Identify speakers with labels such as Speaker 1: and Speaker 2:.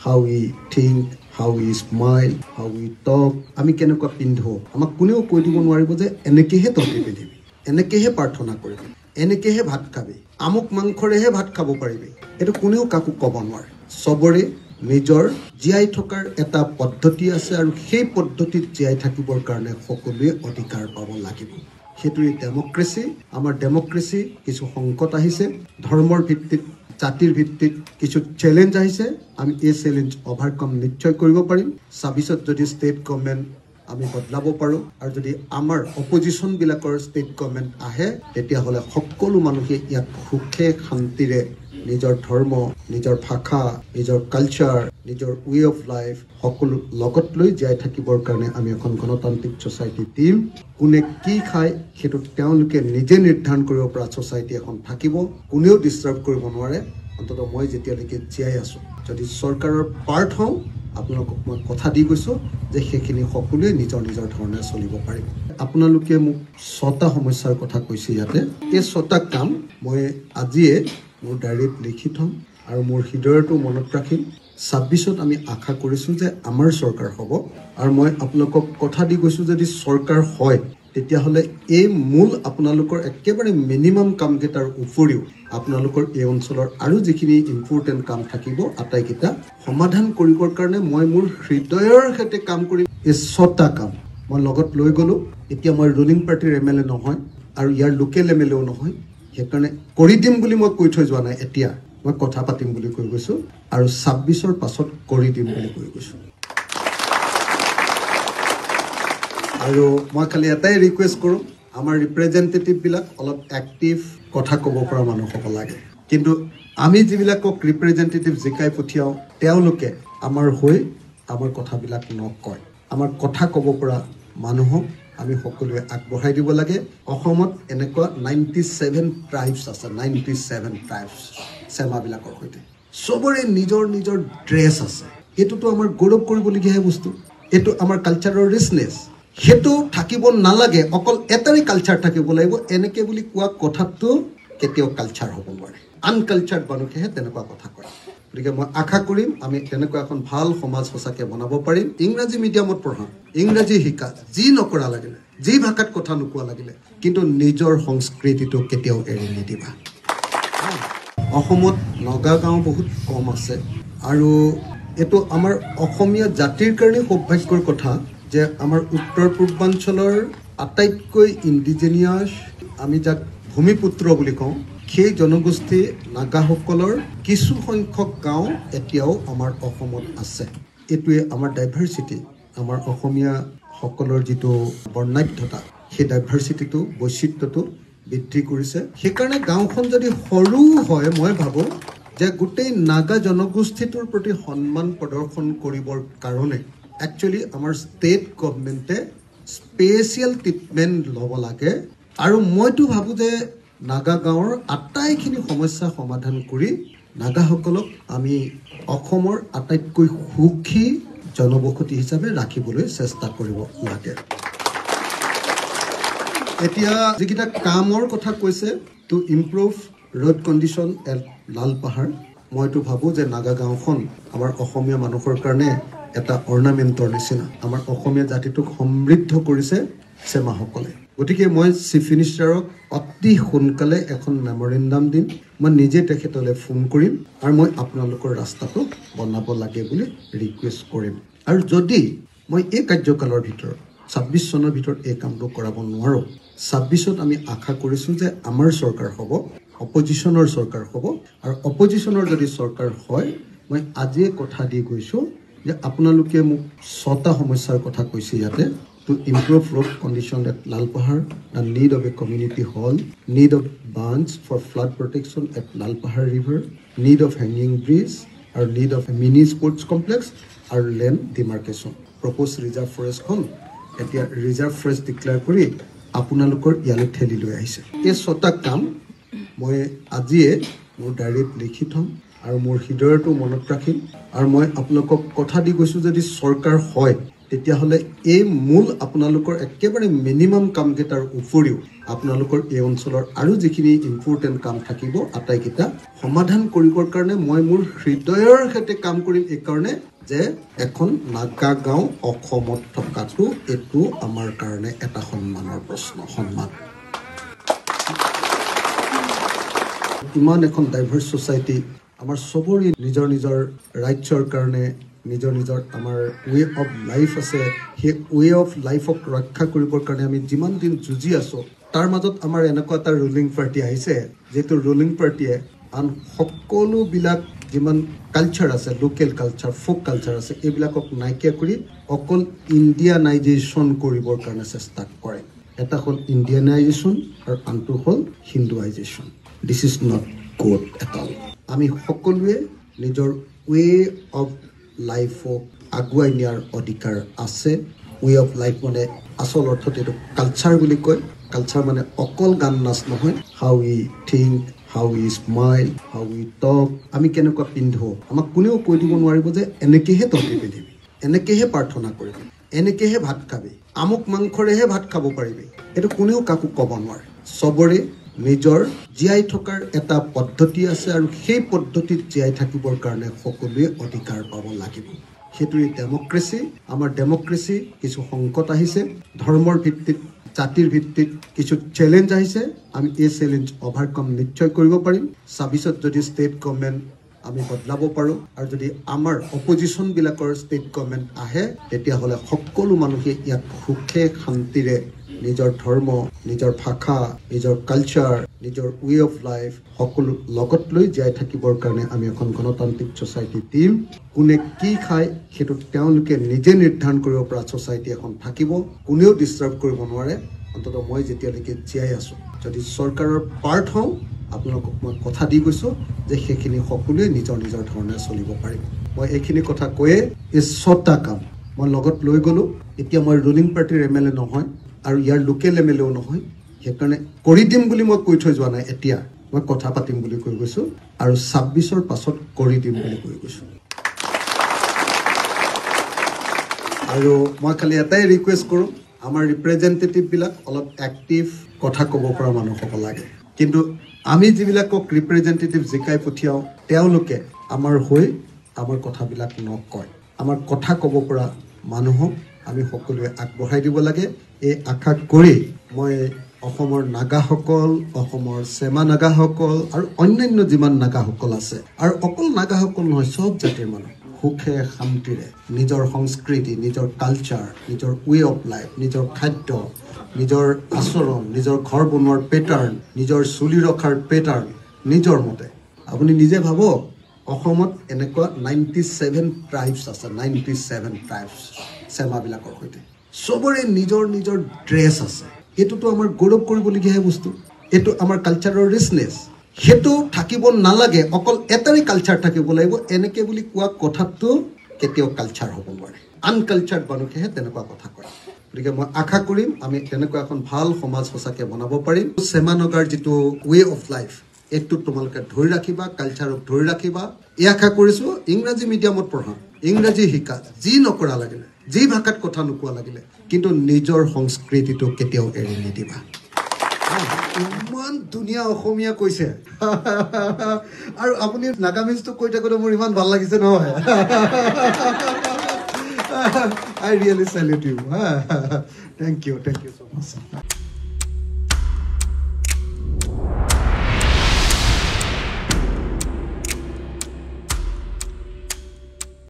Speaker 1: how we think, how we smile, how we talk, আমি কেনেকুৱা পিন্ধো আমাক কোনেও কৈ দিব নোৱাৰিব যে এনেকেহে তহঁতি পিন্ধিবি, এনেকেহে প্ৰাৰ্থনা কৰিবি, এনেকেহে ভাত খাবি, আমুক মাংসৰেহে ভাত খাব পাৰিবি। এইটো কোনেও কাকো ক'ব নোৱাৰে। চবৰে নিজৰ জীয়াই থকাৰ এটা পদ্ধতি আছে আৰু সেই পদ্ধতিত জীয়াই থাকিবৰ কাৰণে সকলোৱে অধিকাৰ পাব লাগিব। সেইটোৱে ডেমক্ৰেসি। আমাৰ ডেমক্ৰেসি কিছু সংকট আহিছে, ধৰ্মৰ ভিত্তিত, জাতিৰ ভিত্তিত কিছু চ্যালেঞ্জ আহিছে। আমি এই চ্যালেঞ্জ ওভাৰকাম নিশ্চয় কৰিব পাৰিম। ২৬ত যদি ষ্টেট গভৰ্ণমেণ্ট আমি বদলাব পাৰোঁ আৰু যদি আমাৰ অপজিশ্যন বিলাকৰ ষ্টেট গভৰ্ণমেণ্ট আহে, তেতিয়াহ'লে সকলো মানুহে ইয়াত সুখে শান্তিৰে নিজৰ ধৰ্ম, নিজৰ ভাষা, নিজৰ কালচাৰ, নিজৰ ৱে অফ লাইফ সকলো লগত লৈ জীয়াই থাকিবৰ কাৰণে আমি এখন গণতান্ত্ৰিক ছ'চাইটি দিম। কোনে কি খায় সেইটো তেওঁলোকে নিজে নিৰ্ধাৰণ কৰিব পৰা ছ'চাইটি এখন থাকিব। কোনেও ডিষ্টাৰ্ব কৰিব নোৱাৰে। অন্ততঃ মই যেতিয়ালৈকে জীয়াই আছোঁ, যদি চৰকাৰৰ পাৰ্ট হওঁ, আপোনালোকক মই কথা দি গৈছোঁ যে সেইখিনি সকলোৱে নিজৰ নিজৰ ধৰণে চলিব পাৰিব। আপোনালোকে মোক ৬টা সমস্যাৰ কথা কৈছে ইয়াতে। এই ৬টা কাম মই আজিয়ে মোৰ ডায়েৰীত লিখি থ'ম আৰু মোৰ হৃদয়তো মনত ৰাখিম। ২৬ত আমি আশা কৰিছোঁ যে আমাৰ চৰকাৰ হ'ব আৰু মই আপোনালোকক কথা দি গৈছোঁ যদি চৰকাৰ হয় তেতিয়াহ'লে এই মূল আপোনালোকৰ একেবাৰে মিনিমাম কামকেইটাৰ উপৰিও আপোনালোকৰ এই অঞ্চলৰ আৰু যিখিনি ইম্পৰ্টেণ্ট কাম থাকিব আটাইকেইটা সমাধান কৰিবৰ কাৰণে মই মোৰ হৃদয়ৰ সৈতে কাম কৰিম। এই ৬টা কাম মই লগত লৈ গ'লোঁ। এতিয়া মই ৰুলিং পাৰ্টিৰ MLA নহয় আৰু ইয়াৰ লোকেল MLAও নহয়, সেইকাৰণে কৰি দিম বুলি মই কৈ থৈ যোৱা নাই। এতিয়া মই কথা পাতিম বুলি কৈ গৈছোঁ আৰু ২৬ৰ পাছত কৰি দিম বুলি কৈ গৈছোঁ। আৰু মই খালি এটাই ৰিকুৱেষ্ট কৰোঁ, আমাৰ ৰিপ্ৰেজেণ্টেটিভবিলাক অলপ এক্টিভ, কথা ক'ব পৰা মানুহ হ'ব লাগে। কিন্তু আমি যিবিলাকক ৰিপ্ৰেজেণ্টেটিভ জিকাই পঠিয়াওঁ তেওঁলোকে আমাৰ হৈ আমাৰ কথাবিলাক নকয়। আমাৰ কথা ক'ব পৰা মানুহক আমি সকলোৱে আগবঢ়াই দিব লাগে। অসমত এনেকুৱা 97 ট্ৰাইবছ আছে, 97 ট্ৰাইবছ চেমাবিলাকৰ সৈতে। চবৰে নিজৰ নিজৰ ড্ৰেছ আছে। এইটোতো আমাৰ গৌৰৱ কৰিবলগীয়া বস্তু। এইটো আমাৰ কালচাৰৰ ৰিচনেছ। সেইটো থাকিব নালাগে, অকল এটাই কালচাৰ থাকিব লাগিব এনেকে বুলি কোৱা কথাটো কেতিয়াও কালচাৰ হ'ব নোৱাৰে। আনকালচাৰ্ড মানুহেহে তেনেকুৱা কথা কয়। গতিকে মই আশা কৰিম আমি তেনেকুৱা এখন ভাল সমাজ সঁচাকৈ বনাব পাৰিম। ইংৰাজী মিডিয়ামত পঢ়া, ইংৰাজী শিকা, যি নকৰা লাগিলে, যি ভাষাত কথা নোকোৱা লাগিলে, কিন্তু নিজৰ সংস্কৃতিটো কেতিয়াও এৰি নিদিবা। অসমত নগা গাঁও বহুত কম আছে আৰু এইটো আমাৰ অসমীয়া জাতিৰ কাৰণে সৌভাগ্যৰ কথা যে আমাৰ উত্তৰ পূৰ্বাঞ্চলৰ আটাইতকৈ ইণ্ডিজেনিয়াছ, আমি যাক ভূমিপুত্ৰ বুলি কওঁ, সেই জনগোষ্ঠী নাগাসকলৰ কিছু সংখ্যক গাঁও এতিয়াও আমাৰ অসমত আছে। এইটোৱে আমাৰ ডাইভাৰ্চিটি, আমাৰ অসমীয়াসকলৰ যিটো বৰ্ণাঢ্যতা, সেই ডাইভাৰ্চিটিটো, বৈচিত্ৰ্যটো বৃদ্ধি কৰিছে। সেইকাৰণে গাঁওখন যদি সৰু হয়, মই ভাবোঁ যে গোটেই নাগা জনগোষ্ঠীটোৰ প্ৰতি সন্মান প্ৰদৰ্শন কৰিবৰ কাৰণে একচুৱেলি আমাৰ ষ্টেট গভৰ্ণমেণ্টে স্পেচিয়েল ট্ৰিটমেণ্ট ল'ব লাগে। আৰু মইতো ভাবোঁ যে নাগা গাঁৱৰ আটাইখিনি সমস্যা সমাধান কৰি নাগাসকলক আমি অসমৰ আটাইতকৈ সুখী জনবসতি হিচাপে ৰাখিবলৈ চেষ্টা কৰিব লাগে। এতিয়া যিকেইটা কামৰ কথা কৈছে, to improve road condition at Lalpahar, মইতো ভাবোঁ যে নাগা গাঁওখন আমাৰ অসমীয়া মানুহৰ কাৰণে এটা অৰ্ণামেণ্টৰ নিচিনা। আমাৰ অসমীয়া জাতিটোক সমৃদ্ধ কৰিছে চেমাসকলে। গতিকে মই চিফ মিনিষ্টাৰক অতি সোনকালে এখন মেমৰেণ্ডাম দিম। মই নিজে তেখেতলৈ ফোন কৰিম আৰু মই আপোনালোকৰ ৰাস্তাটো বনাব লাগে বুলি ৰিকুৱেষ্ট কৰিম। আৰু যদি মই এই কাৰ্যকালৰ ভিতৰত ২৬ চনৰ ভিতৰত এই কামটো কৰাব নোৱাৰোঁ, ২৬ত আমি আশা কৰিছোঁ যে আমাৰ চৰকাৰ হ'ব, অপজিশ্যনৰ চৰকাৰ হ'ব। আৰু অপজিশ্যনৰ যদি চৰকাৰ হয়, মই আজিয়ে কথা দি গৈছোঁ যে আপোনালোকে মোক ৬টা সমস্যাৰ কথা কৈছে ইয়াতে। To improve road condition at Lalpahar, the need of a community hall, need of bunds for flood protection at Lalpahar River, need of hanging bridge, or need of a mini sports complex, or land demarcation. Proposed reserve forest খন এতিয়া reserve forest declare কৰি আপোনালোকৰ ইয়ালৈ ঠেলি লৈ আহিছে। এই ৬টা কাম মই আজিয়ে মোৰ ডায়েৰীত লিখি থ'ম আৰু মোৰ হৃদয়তো মনত ৰাখিম। আৰু মই আপোনালোকক কথা দি গৈছোঁ যদি চৰকাৰ হয় তেতিয়াহ'লে এই মূল আপোনালোকৰ একেবাৰে মিনিমাম কামকেইটাৰ উপৰিও আপোনালোকৰ এই অঞ্চলৰ আৰু যিখিনি ইম্পৰ্টেণ্ট কাম থাকিব আটাইকেইটা সমাধান কৰিবৰ কাৰণে মই মোৰ হৃদয়ৰ সৈতে কাম কৰিম এই কাৰণে যে এখন নাগা গাঁও অসমত থকাটো এইটো আমাৰ কাৰণে এটা সন্মানৰ প্ৰশ্ন সন্মান ইমান এখন ডাইভাৰ্ছ ছ'চাইটি আমাৰ সবৰে নিজৰ নিজৰ ৰাইটছৰ কাৰণে নিজৰ নিজৰ আমাৰ ৱে অফ লাইফ আছে সেই ৱে অফ লাইফক ৰক্ষা কৰিবৰ কাৰণে আমি যিমান দিন যুঁজি আছোঁ তাৰ মাজত আমাৰ এনেকুৱা এটা ৰুলিং পাৰ্টি আহিছে যিটো ৰুলিং পাৰ্টিয়ে আন সকলোবিলাক যিমান কালচাৰ আছে লোকেল কালচাৰ ফোক কালচাৰ আছে এইবিলাকক নাইকিয়া কৰি অকল ইণ্ডিয়ানাইজেশ্যন কৰিবৰ কাৰণে চেষ্টা কৰে এটা হ'ল ইণ্ডিয়ানাইজেশ্যন আৰু আনটো হ'ল Hinduisation this is not good at all আমি সকলোৱে নিজৰ ৱে অফ লাইফক আগুৱাই নিয়াৰ অধিকাৰ আছে ৱে অফ লাইফ মানে আচল অৰ্থত এইটো কালচাৰ বুলি কয় কালচাৰ মানে অকল গান নাচ নহয় হাউ উই think how we smile how we talk আমি কেনেকুৱা পিন্ধো আমাক কোনেও কৈ দিব নোৱাৰিব যে এনেকৈহে তহঁতি পিন্ধিবি এনেকৈহে প্ৰাৰ্থনা কৰিবি এনেকৈহে ভাত খাবি আমুক মাংসৰেহে ভাত খাব পাৰিবি এইটো কোনেও কাকো ক'ব নোৱাৰে চবৰে নিজৰ জীয়াই থকাৰ এটা পদ্ধতি আছে আৰু সেই পদ্ধতিত জীয়াই থাকিবৰ কাৰণে সকলোৱে অধিকাৰ পাব লাগিব সেইটোৱে ডেমক্ৰেচি আমাৰ ডেমক্ৰেচি কিছু সংকট আহিছে ধৰ্মৰ ভিত্তিত জাতিৰ ভিত্তিত কিছু চেলেঞ্জ আহিছে আমি এই চেলেঞ্জ অভাৰকাম নিশ্চয় কৰিব পাৰিম ২৬ত যদি ষ্টেট গভৰ্ণমেণ্ট আমি বদলাব পাৰোঁ আৰু যদি আমাৰ অপজিশ্যনবিলাকৰ ষ্টেট গভৰ্ণমেণ্ট আহে তেতিয়াহ'লে সকলো মানুহে ইয়াত সুখে শান্তিৰে নিজৰ ধৰ্ম নিজৰ ভাষা নিজৰ কালচাৰ নিজৰ ৱে অফ লাইফ সকলো লগত লৈ জীয়াই থাকিবৰ কাৰণে আমি এখন গণতান্ত্ৰিক ছ'চাইটি দিম কোনে কি খায় সেইটো তেওঁলোকে নিজে নিৰ্ধাৰণ কৰিব পৰা ছ'চাইটি এখন থাকিব কোনেও ডিষ্টাৰ্ব কৰিব নোৱাৰে অন্ততঃ মই যেতিয়ালৈকে জীয়াই আছোঁ যদি চৰকাৰৰ পাৰ্ট হওঁ আপোনালোকক মই কথা দি গৈছোঁ যে সেইখিনি সকলোৱে নিজৰ নিজৰ ধৰণে চলিব পাৰিম মই এইখিনি কথা কৈয়ে এই ৬টা কাম মই লগত লৈ গ'লোঁ এতিয়া মই ৰুলিং পাৰ্টিৰ MLA নহয় আৰু ইয়াৰ লোকেল MLAও নহয় সেইকাৰণে কৰি দিম বুলি মই কৈ থৈ যোৱা নাই এতিয়া মই কথা পাতিম বুলি কৈ গৈছোঁ আৰু ২৬ৰ পাছত কৰি দিম বুলি কৈ গৈছোঁ আৰু মই খালি এটাই ৰিকুৱেষ্ট কৰোঁ আমাৰ ৰিপ্ৰেজেণ্টেটিভবিলাক অলপ এক্টিভ কথা ক'ব পৰা মানুহ হ'ব লাগে কিন্তু আমি যিবিলাকক ৰিপ্ৰেজেণ্টেটিভ জিকাই পঠিয়াওঁ তেওঁলোকে আমাৰ হৈ আমাৰ কথাবিলাক নকয় আমাৰ কথা ক'ব পৰা মানুহক আমি সকলোৱে আগবঢ়াই দিব লাগে এই আশা কৰি মই অসমৰ নাগাসকল অসমৰ চেমা নাগাসকল আৰু অন্যান্য যিমান নাগাসকল আছে আৰু অকল নাগাসকল নহয় সব জাতিৰ মানুহ সুখে শান্তিৰে নিজৰ সংস্কৃতি নিজৰ কালচাৰ নিজৰ ৱে অফ লাইফ নিজৰ খাদ্য নিজৰ আচৰণ নিজৰ ঘৰ বনোৱাৰ পেটাৰ্ণ নিজৰ চুলি ৰখাৰ পেটাৰ্ণ নিজৰ মতে আপুনি নিজে ভাবক অসমত এনেকুৱা 97 ট্ৰাইবছ আছে 97 ট্ৰাইবছ চেমাবিলাকৰ সৈতে সবৰে নিজৰ নিজৰ ড্ৰেছ আছে এইটোতো আমাৰ গৌৰৱ কৰিবলগীয়া বস্তু এইটো আমাৰ কালচাৰৰ ৰিচনেছ সেইটো থাকিব নালাগে অকল এটাই কালচাৰ থাকিব লাগিব এনেকৈ বুলি কোৱা কথাটো কেতিয়াও কালচাৰ হ'ব নোৱাৰে আনকালচাৰ্ড মানুহেহে তেনেকুৱা কথা কয় গতিকে মই আশা কৰিম আমি তেনেকুৱা এখন ভাল সমাজ সঁচাকৈ বনাব পাৰিম চেমা নগাৰ যিটো ৱে অফ লাইফ এইটো তোমালোকে ধৰি ৰাখিবা কালচাৰক ধৰি ৰাখিবা এই আশা কৰিছোঁ ইংৰাজী মিডিয়ামত পঢ়া ইংৰাজী শিকা যি নকৰা লাগিলে যি ভাষাত কথা নোকোৱা লাগিলে কিন্তু নিজৰ সংস্কৃতিটো কেতিয়াও এৰি নিদিবা ইমান ধুনীয়া অসমীয়া কৈছে আৰু আপুনি নাগামিজটো কৈ থাকোঁতে মোৰ ইমান ভাল লাগিছে নহয় I really salute you. Thank you so much.